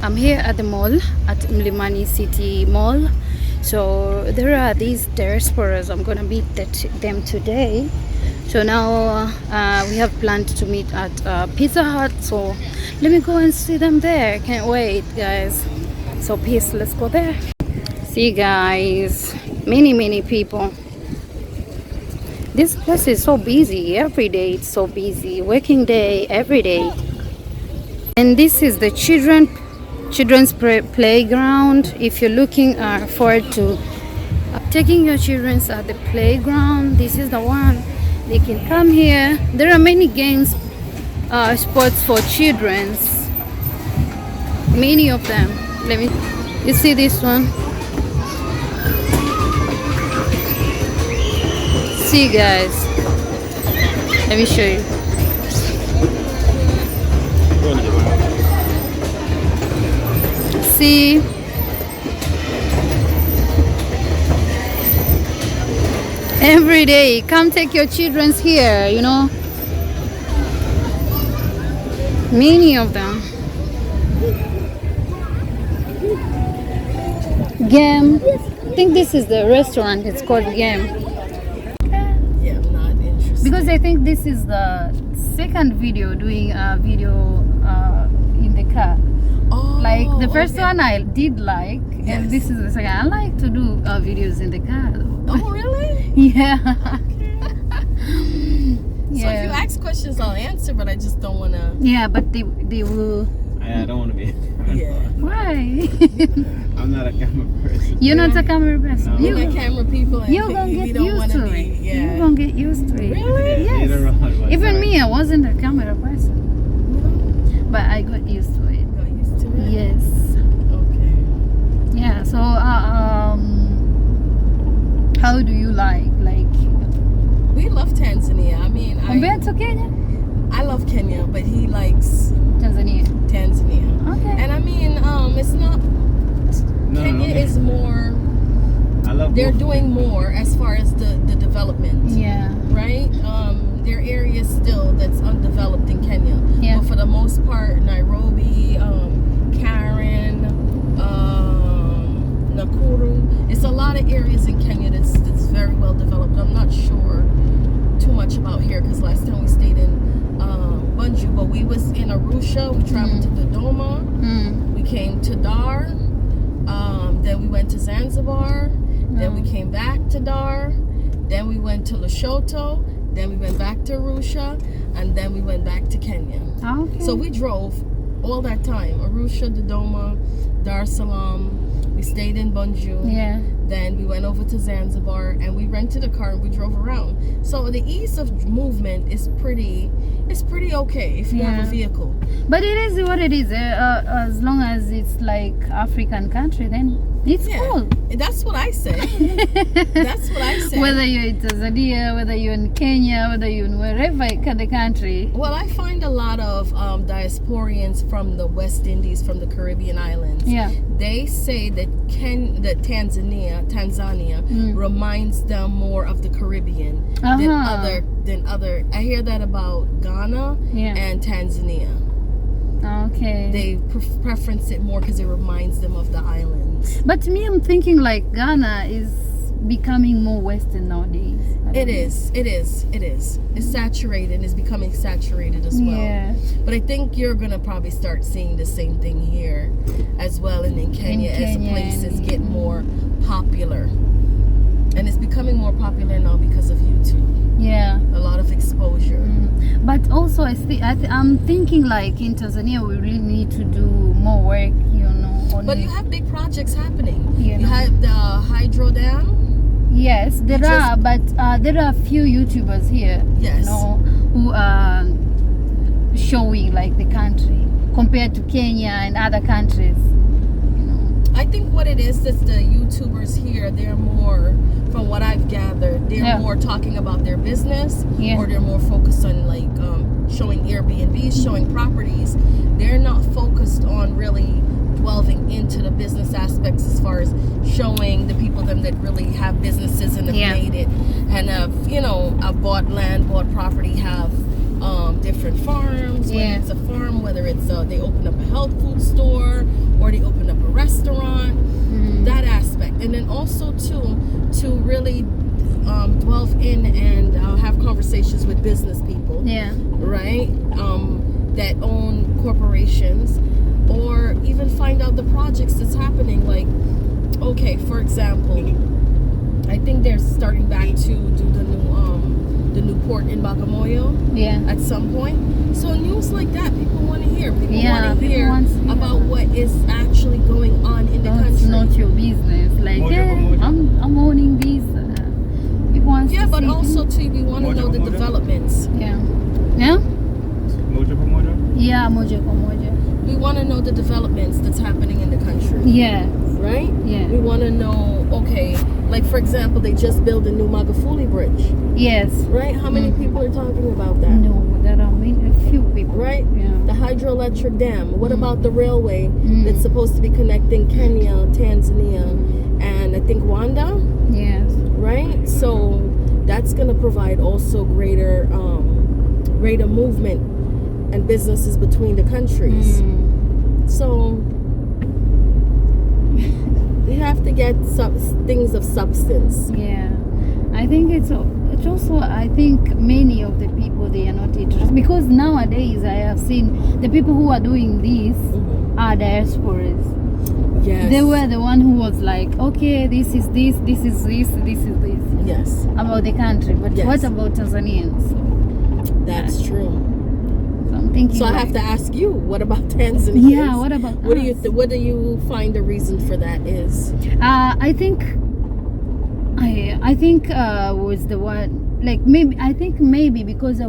I'm here at the mall at Mlimani City Mall. So there are these diasporas. I'm gonna meet them today. So now we have planned to meet at Pizza Hut. So let me go and see them there. Can't wait, guys. So peace. Let's go there. See, guys, many people. This place is so busy. Every day it's so busy. Working day every day. And this is the children's playground. If you're looking forward to taking your children at the playground, this is the one. They can come here. There are many games, sports for children, many of them. You see this one? See, guys, let me show you. See, every day come take your children here, you know, many of them. Game, I think this is the restaurant. It's called Game. Yeah, I'm not interested. Because I think this is the second video doing a video in the car. Oh, Like the first one I did like, Yes. and this is the second. I like to do videos in the car. Oh, really? Yeah. So if you ask questions, I'll answer, but I just don't want to. Yeah, but they will. I don't want to be. Yeah. Why? I'm not a camera person. You're not a camera person. No. You We're not camera people, and you're gonna we get don't used want to be. it. Yeah. You're gonna get used to it. Really? Yes. Later on, Even sorry. me, I wasn't a camera person, but I got used to it. Got used to it. Yes. Okay. Yeah. So, how do you like We love Tanzania. I mean, compared to Kenya? I love Kenya, but he likes Tanzania. Tanzania. Okay. And I mean, it's not. No, Kenya okay. is more. I love They're both. doing more as far as the development. Yeah. Right? There are areas still that's undeveloped in Kenya. Yeah. But for the most part, Nairobi, Karen, Nakuru, it's a lot of areas in Kenya that's very well developed. I'm not sure too much about here because last time we stayed in Bunju, but we was in Arusha. We traveled to Dodoma. We came to Dar. Then we went to Zanzibar. Then we came back to Dar. Then we went to Lesotho. Then we went back to Arusha. And then we went back to Kenya. Okay. So we drove all that time. Arusha, Dodoma, Dar es Salaam. We stayed in Bunju. Yeah. Then we went over to Zanzibar and we rented a car and we drove around. So the ease of movement is pretty okay if you have a vehicle. But it is what it is. As long as it's like African country, then it's cool. That's what I say. That's what I say. Whether you're in Tanzania, whether you're in Kenya, whether you're in wherever in the country. Well, I find a lot of diasporians from the West Indies, from the Caribbean islands. Yeah. They say that Tanzania reminds them more of the Caribbean than other. I hear that about Ghana and Tanzania. Okay. They preference it more because it reminds them of the islands. But me, I'm thinking like Ghana is becoming more Western nowadays. It is. It's saturated. It's becoming saturated as well. Yeah. But I think you're gonna probably start seeing the same thing here as well, and in Kenya as the places get more popular. And it's becoming more popular now because of YouTube. Yeah. A lot of exposure. But also, I'm thinking like in Tanzania, we really need to do more work, you know. But you have big projects happening. You You know. have the hydro dam. Yes, there Just- are, but there are few YouTubers here, Yes. you know, who are showing like the country compared to Kenya and other countries. You know. I think what it is that the YouTubers here, they're more, from what I've gathered, they're more talking about their business, or they're more focused on like showing Airbnbs, showing properties. They're not focused on really delving into the business aspects as far as showing the people them that really have businesses and have made it and have, you know, bought land, bought property, have different farms, whether Yeah. it's a farm, whether it's they open up a health food store or they open up a restaurant, that aspect. And then also too, to really delve in and have conversations with business people, Yeah. right, that own corporations, or even find out the projects that's happening. Like, okay, for example, I think they're starting back to do the new port in Bagamoyo Yeah. at some point. So news like that, people want to hear. People Yeah, want to people hear want to hear about about what is actually going on in the It's country. not your business. Like, Mojo yeah, for mojo. I'm owning this. People want Yeah, to but see also too, we want to Mojo know the for mojo? developments. Yeah. Yeah? Mojo for mojo? Yeah, moja kwa moja. We want to know the developments that's happening in the country, Yeah. right? Yeah. We want to know, okay, like for example, they just built a new Magufuli bridge, Yes. right? How many people are talking about that? No, there are a few people. Right? Yeah. The hydroelectric dam. What about the railway that's Mm. supposed to be connecting Kenya, Tanzania, and I think Rwanda, Yes. right? So that's going to provide also greater movement and businesses between the countries. So you have to get things of substance. Yeah. I think it's also, I think many of the people, they are not interested, because nowadays I have seen the people who are doing this are diasporas. Yes. They were the one who was like, okay, this is this, this is this, this is this Yes, about the country. But Yes. what about Tanzanians? that's true. So I'm thinking. So I have to ask you, what about Tanzania? Yeah. What about What do you us? what do you find the reason for that is? I think was the one, like, maybe because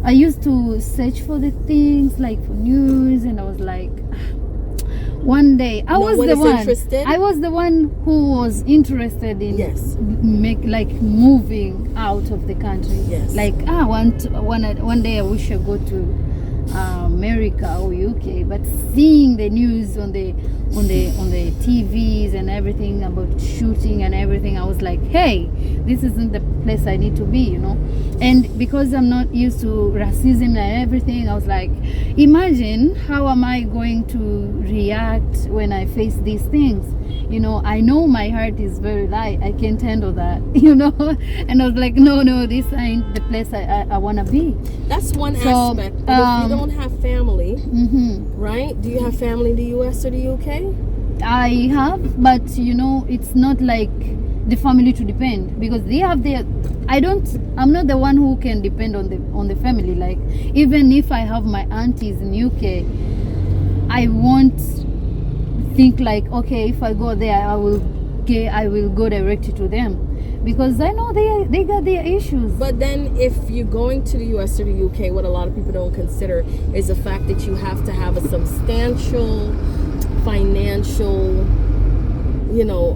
I used to search for the things like for news, and I was like, one day I No was one the is one. interested? I was the one who was interested in Yes. moving out of the country. Yes. Like one day I wish I go to America or UK, but seeing the news on the TVs and everything about shooting and everything, I was like, hey, this isn't the place I need to be, you know. And because I'm not used to racism and everything, I was like, imagine how am I going to react when I face these things, you know. I know my heart is very light, I can't handle that, you know. And I was like, no, this ain't the place I want to be. That's one So, aspect. But if you don't have family, Mm-hmm. right? Do you have family in the US or the UK? I have, but you know, it's not like the family to depend, because they have their. I'm not the one who can depend on the family. Like, even if I have my aunties in UK, I won't think like, okay, if I go there, I will go directly to them, because I know they got their issues. But then if you're going to the US or the UK, what a lot of people don't consider is the fact that you have to have a substantial financial, you know,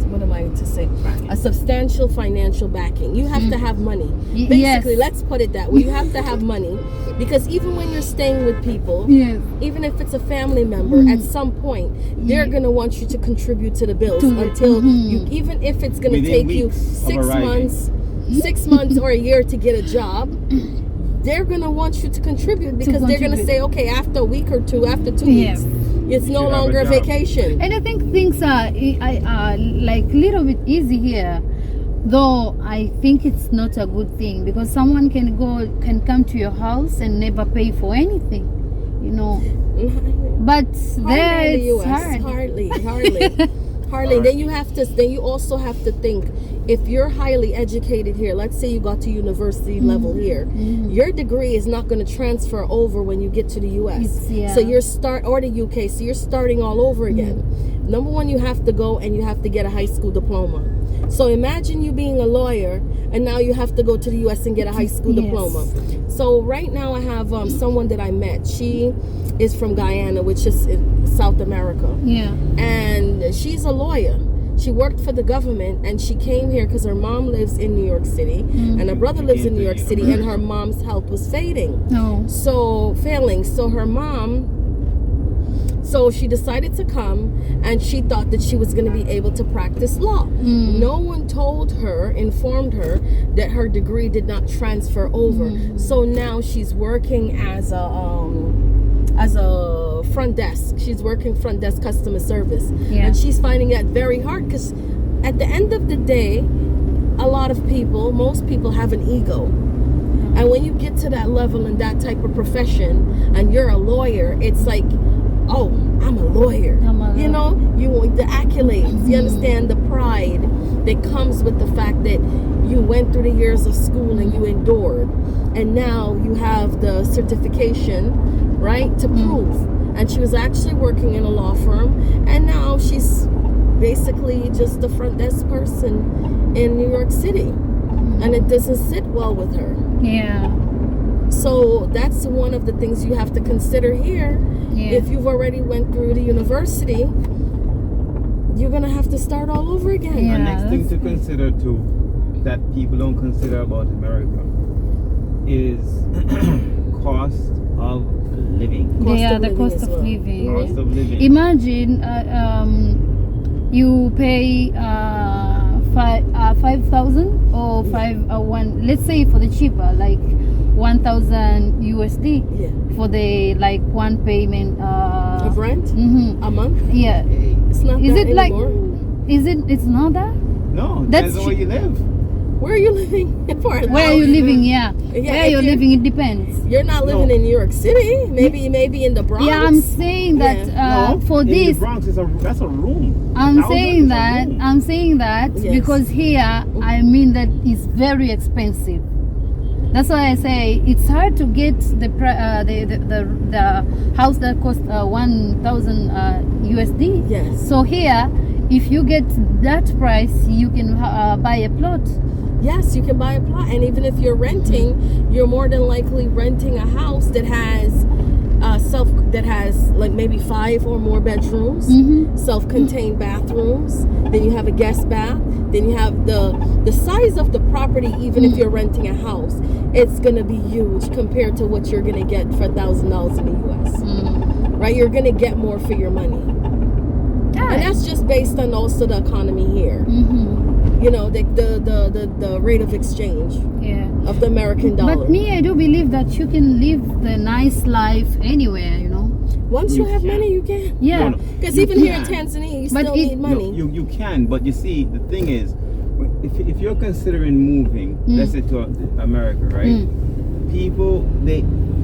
what am I to say? A substantial financial backing. You have to have money. Basically, Yes. let's put it that way. You have to have money, because even when you're staying with people, Yes. even if it's a family member, at some point they're gonna want you to contribute to the bills To the- until you, even if it's gonna Within take you weeks of 6 arriving. months or a year to get a job. They're gonna want you to contrite because they're gonna contribute. say, okay, after a week or two, after 2 Yes. weeks, it's no should have a longer a job. vacation. And I think things are like little bit easy here, though I think it's not a good thing, because someone can come to your house and never pay for anything, you know. But there Hardly in the it's US. hard. Hardly. Then you also have to think, if you're highly educated here, let's say you got to university level here, your degree is not going to transfer over when you get to the US. Yeah. So or the UK, so you're starting all over again. Number one, you have to go and you have to get a high school diploma. So imagine you being a lawyer and now you have to go to the US and get a high school Yes. diploma. So right now I have someone that I met. She is from Guyana, which is in South America. Yeah. And she's a lawyer. She worked for the government, and she came here because her mom lives in New York City and her brother lives in New York City, and her mom's health was failing. No. So her mom So she decided to come, and she thought that she was going to be able to practice law. No one told her, informed her that her degree did not transfer over. So now she's working as a front desk. She's working front desk customer service. Yeah. And she's finding that very hard because at the end of the day, a lot of people, most people have an ego. And when you get to that level in that type of profession and you're a lawyer, it's like, oh, I'm a lawyer. You know, you want the accolades. You understand the pride that comes with the fact that you went through the years of school and you endured. And now you have the certification, right, to prove. And she was actually working in a law firm. And now she's basically just a front desk person in New York City. And it doesn't sit well with her. Yeah. So that's one of the things you have to consider here. Yeah. If you've already went through the university, you're gonna have to start all over again. Yeah. And next thing to consider too, that people don't consider about America, is cost of living. The cost of living. Cost of living. Imagine you pay 5,000 or let's say for the cheaper, like 1,000 USD Yeah. for the like one payment Of rent a month. Yeah. It's not Is that it like anymore. it's not that? No, That's depends on where you live. Where are you living? Where are you living? Yeah. Yeah, Where if you're you're- living, it depends. You're not living in New York City. Maybe in the Bronx. Yeah, I'm saying that No, for in this the Bronx, that's a room. I'm 1,000 saying is a that room. Yes. because here I mean that it's very expensive. That's why I say it's hard to get the house that costs 1,000 USD. Yes. So here, if you get that price, you can buy a plot. Yes, you can buy a plot, and even if you're renting, you're more than likely renting a house that has like maybe 5 or more bedrooms, self-contained bathrooms. Then you have a guest bath. Then you have the size of the property. Even if you're renting a house, it's gonna be huge compared to what you're gonna get for $1,000 in the U.S. Right? You're gonna get more for your money, and that's just based on also the economy here. You know, the rate of exchange of the American dollar. But me, I do believe that you can live the nice life anywhere, you know. Once you have can. money, you can. Yeah. Because You even here in can. Tanzania, you But still it- need money. No, you can, but you see, the thing is, if you're considering moving, let's say to America, right? People,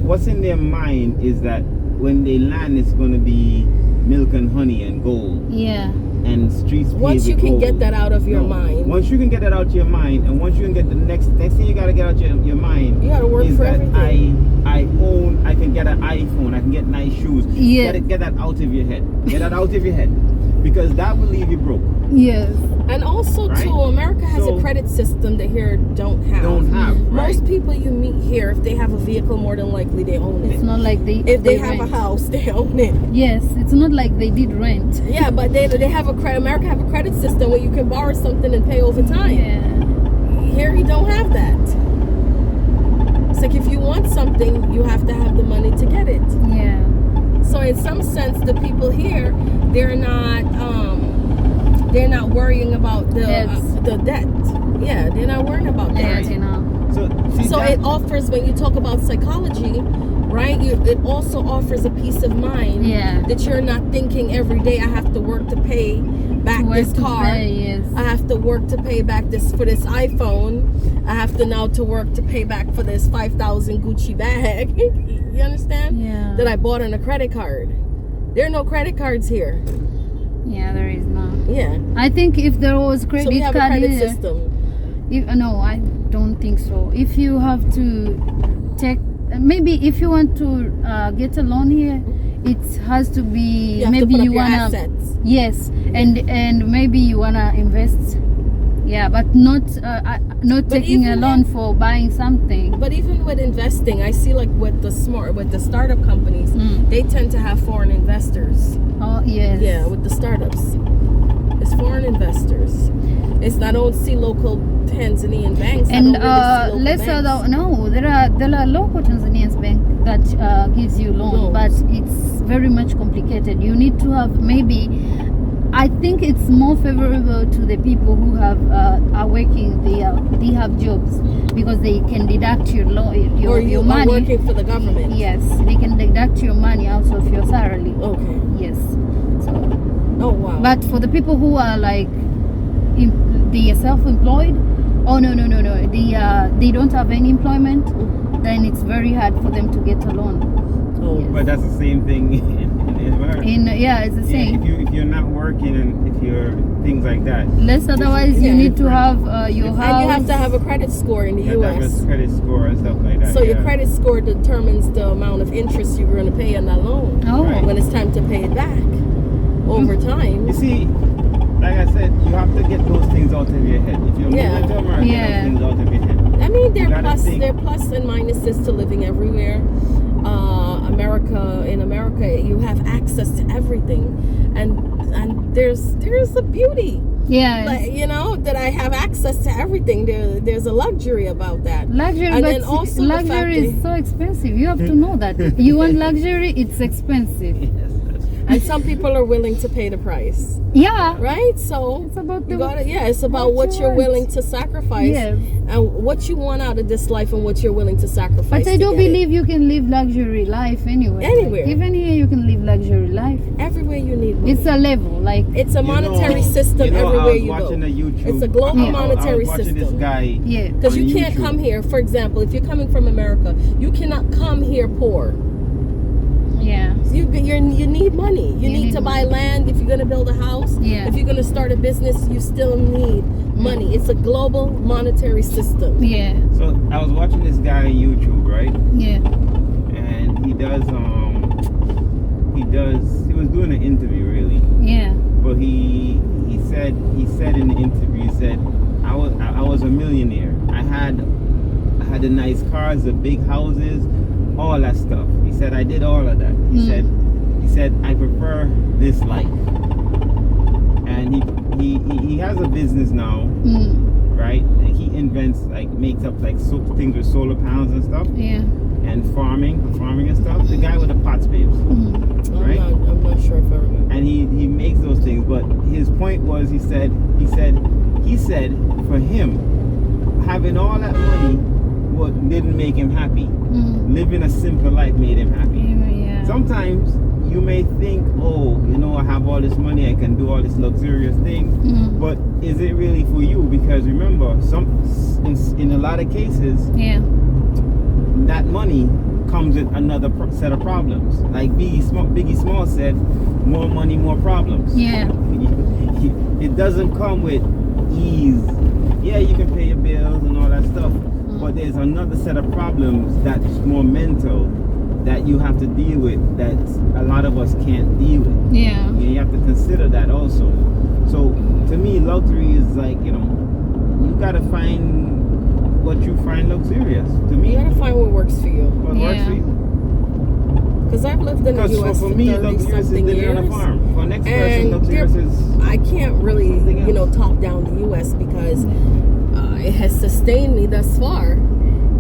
what's in their mind is that when they land, it's going to be milk and honey and gold Yeah. and streets paved Once you with can gold. get that out of your mind, Once you can get that out of your mind, and once you can get the next thing you gotta get out your mind, you gotta work is for that everything. I can get an iPhone, I can get nice shoes. Yeah. Get that out of your head. Get that out of your head, because that will leave you broke. Yes. And also Right? too, America has So- a credit system that here don't have. Right? Most people you meet here, if they have a vehicle, more than likely they own It's it. not like If they have rent. a house, they own it. Yes, it's not like they did rent. Yeah, but they have a credit. America have a credit system where you can borrow something and pay over time. Yeah. Here you don't have that. It's like if you want something, you have to have the money to get it. Yeah. So in some sense, the people here, they're not worrying about the debt. Yeah, they're not worrying about that. Yes, you know. So it offers, when you talk about psychology, right? It also offers a peace of mind that you're not thinking every day I have to work to pay back this car. Yes. I have to work to pay back for this iPhone. I have to now to work to pay back for this 5,000 Gucci bag. You understand? Yeah. That I bought on a credit card. There are no credit cards here. Yeah, there is not. Yeah. I think if there was credit So we have a card credit here, system. no, I don't think so. If you have to take, maybe if you want to get a loan here, it has to be You have maybe to put up you your wanna assets. yes, and maybe you wanna invest. Yeah, but not taking a even loan for buying something. But even with investing, I see like with the startup companies, they tend to have foreign investors. Oh yes. Yeah, with the startups, it's foreign investors. It's not only see local Tanzanian banks. I And don't really let's see local banks. no, there are local Tanzanian bank that gives you loan, Loans. but it's very much complicated. You need to have maybe. I think it's more favorable to the people who are working. They have jobs because they can deduct your or you your are money. working for the government. Yes, they can deduct your money out of your salary. Okay. Yes. So. Oh wow. But for the people who are like, they are self-employed. Oh no. They don't have any employment. Then it's very hard for them to get a loan. Oh. Yes. But that's the same thing in America. It's the same. If you're not working and if you're things like that. Less otherwise you need to have your house. And you have to have a credit score in the You have to have U.S. a credit score and stuff like that. So your credit score determines the amount of interest you're going to pay on that loan. Oh. Right. When it's time to pay it back over time. You see, like I said, you have to get those things out of your head. If you're moving to America, Yeah. get those things out of your head. I mean, there You are gotta think. plus and minuses to living everywhere. In America, you have access to everything, and there's a beauty. Yeah. Like, you know, that I have access to everything. There's a luxury about that. Luxury, And but then also the fact luxury is that- so expensive. You have to know that. You want luxury, it's expensive. Yes, that's And some people are willing to pay the price, Yeah. right? So It's about you the gotta, it's about what you're want. willing to sacrifice Yes. and what you want out of this life and what you're willing to sacrifice. But I to don't get it. believe you can live luxury life anywhere. Anywhere. Like, even here you can live luxury life. Everywhere you need money. It's a level. Like It's a monetary system I everywhere you was go. watching a YouTube. It's a global I was monetary watching system. this guy. yeah. Because on you can't YouTube. come here, for example, if you're coming from America, you cannot come here poor. Yeah. You need money. You need need to buy money. land if you're going to build a house. Yeah. If you're going to start a business, you still need money. It's a global monetary system. Yeah. So I was watching this guy on YouTube, right? Yeah. And he was doing an interview really, Yeah. but he said in the interview, he said I was a millionaire. I had the nice cars, the big houses, all that stuff. He said I did all of that. He said I prefer this life. And he has a business now, right? And he invents makes up things with solar panels and stuff, Yeah. and farming and stuff. The guy with the pots, babes, right? I'm not sure if I remember. And he makes those things. But his point was, he said for him, having all that money didn't make him happy. Living a simple life made him happy. Yeah. Sometimes you may think, oh, I have all this money, I can do all these luxurious things, but is it really for you? Because remember, in a lot of cases, Yeah. that money comes with another set of problems. Like Biggie Small said, more money, more problems. Yeah. It doesn't come with ease. Yeah, you can pay your bills and all that stuff, but there's another set of problems that's more mental that you have to deal with that a lot of us can't deal with. Yeah. You have to consider that also. So to me, luxury is like, you gotta find what you find luxurious. To me, You gotta find what works for you. what works Yeah. for you. Because I've lived in the Because U.S. for for me, 30 luxurious is something living on a years. farm. For next person, And luxurious is I can't really, something else. talk down the U.S. because it has sustained me thus far,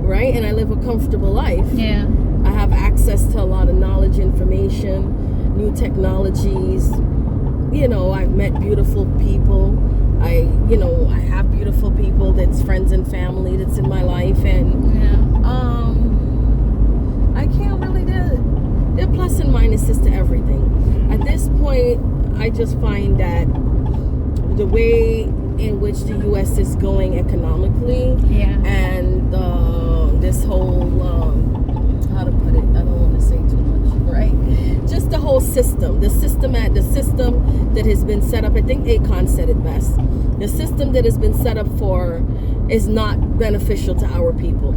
right? And I live a comfortable life. Yeah. I have access to a lot of knowledge, information, new technologies. I've met beautiful people. I have beautiful people that's friends and family that's in my life, and Yeah. I can't really do. There are plus and minuses to everything. At this point, I just find that the way in which the U.S. is going economically, Yeah. and this whole how to put it, I don't want to say too much, right? Just the whole system, the system that has been set up. I think Akon said it best. The system that has been set up is not beneficial to our people.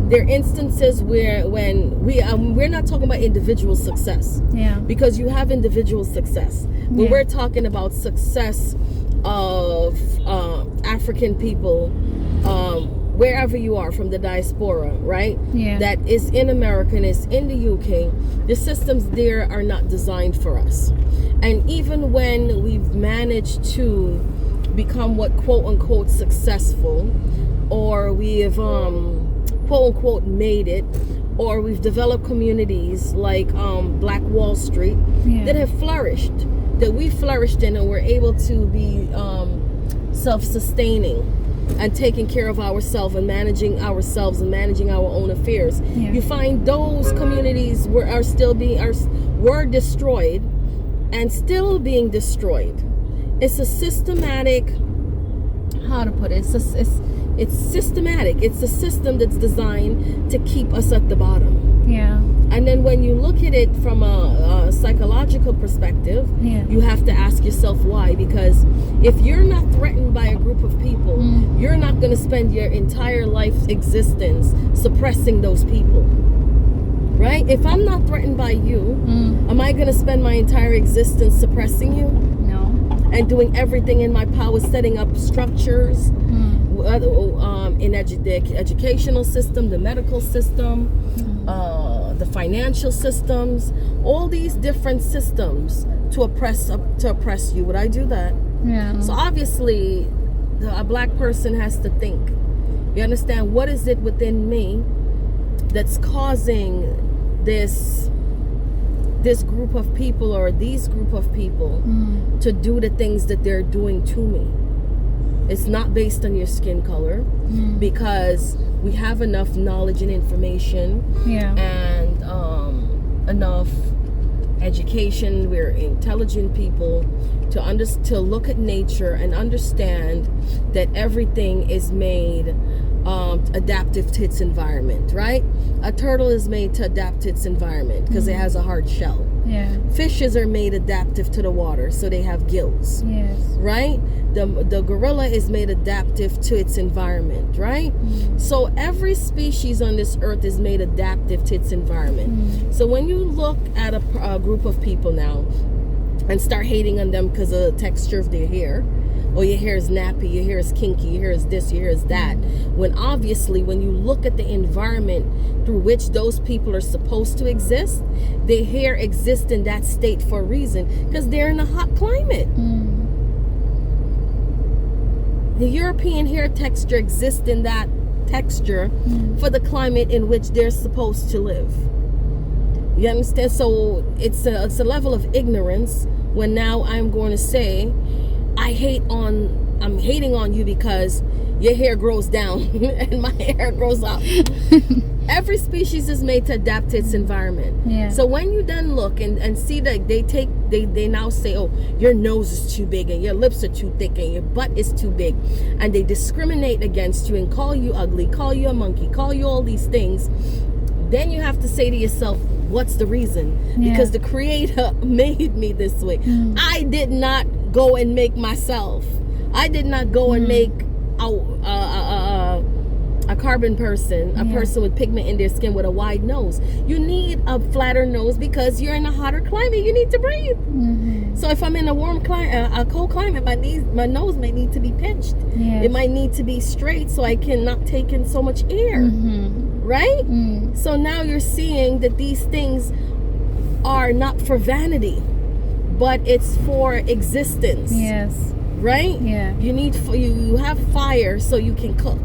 There are instances where when we're not talking about individual success, Yeah. because you have individual success, but Yeah. we're talking about success of African people, wherever you are, from the diaspora, right? Yeah. That is in America and is in the UK. The systems there are not designed for us. And even when we've managed to become what quote unquote successful, or we have quote unquote made it, or we've developed communities like Black Wall Street that have flourished, that we flourished in, and we're able to be self-sustaining and taking care of ourselves and managing ourselves and managing our own affairs. You find those communities were destroyed and still being destroyed. It's a systematic, how to put it, it's systematic. It's a system that's designed to keep us at the bottom. And then when you look at it from a psychological perspective, you have to ask yourself why. Because if you're not threatened by a group of people, you're not going to spend your entire life's existence suppressing those people. Right? If I'm not threatened by you, am I going to spend my entire existence suppressing you? No. And doing everything in my power, setting up structures in the educational system, the medical system, the financial systems, all these different systems to oppress you. Would I do that? So obviously, a black person has to think. You understand, what is it within me that's causing this group of people or these group of people to do the things that they're doing to me? It's not based on your skin color, because we have enough knowledge and information and enough education. We're intelligent people to look at nature and understand that everything is made adaptive to its environment, right? A turtle is made to adapt to its environment because it has a hard shell. Fishes are made adaptive to the water, so they have gills. Right? The gorilla is made adaptive to its environment, right? So every species on this earth is made adaptive to its environment. So when you look at a group of people now and start hating on them because of the texture of their hair, or your hair is nappy, your hair is kinky, your hair is this, your hair is that, when obviously when you look at the environment through which those people are supposed to exist, their hair exists in that state for a reason, because they're in a hot climate. The European hair texture exists in that texture for the climate in which they're supposed to live. You understand? So it's a level of ignorance when now I'm going to say, I'm hating on you because your hair grows down and my hair grows up. Every species is made to adapt to its environment. So when you then look and see that they now say, oh, your nose is too big and your lips are too thick and your butt is too big, and they discriminate against you and call you ugly, call you a monkey, call you all these things, then you have to say to yourself, what's the reason? Because the Creator made me this way. I did not go and make myself. I did not go and make a carbon person, a person with pigment in their skin with a wide nose. You need a flatter nose because you're in a hotter climate. You need to breathe. So if I'm in a warm climate, a cold climate, my nose may need to be pinched. It might need to be straight so I cannot take in so much air. Right? So now you're seeing that these things are not for vanity, but it's for existence. Right? You need you have fire so you can cook.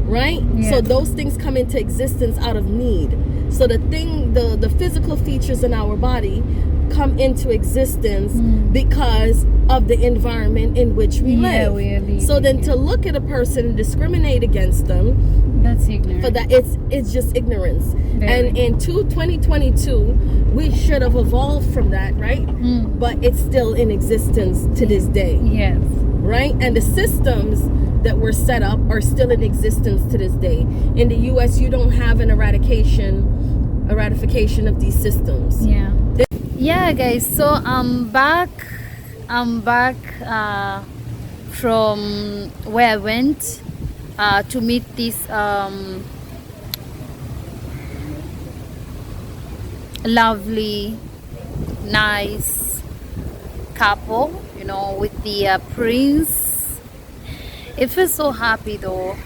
Right? So those things come into existence out of need. So the physical features in our body come into existence because of the environment in which we live. So then to look at a person and discriminate against them, that's ignorance. For that, it's just ignorance. And in 2022, we should have evolved from that, right? But it's still in existence to this day. Right? And the systems that were set up are still in existence to this day. In the US, you don't have a ratification of these systems. Yeah, guys, so I'm back from where I went to meet this lovely, nice couple, you know, with the prince. It feels so happy though.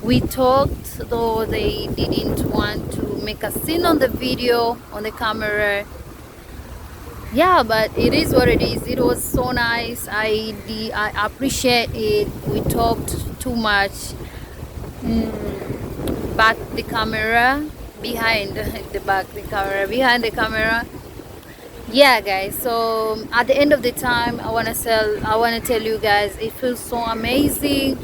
We talked, though they didn't want to make a scene on the video, on the camera. But it is what it is. It was so nice. I appreciate it. We talked too much. back the camera, behind the camera. Yeah, guys, so at the end of the time, I want to tell you guys, it feels so amazing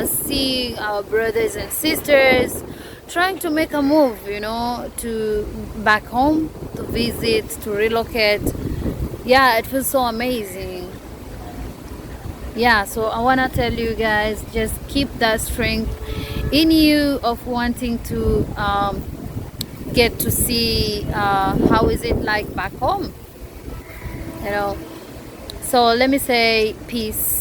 seeing our brothers and sisters trying to make a move, you know, to back home, to visit, to relocate. Yeah, it feels so amazing. Yeah, so I want to tell you guys, just keep that strength in you of wanting to get to see how is it like back home, you know. So let me say peace.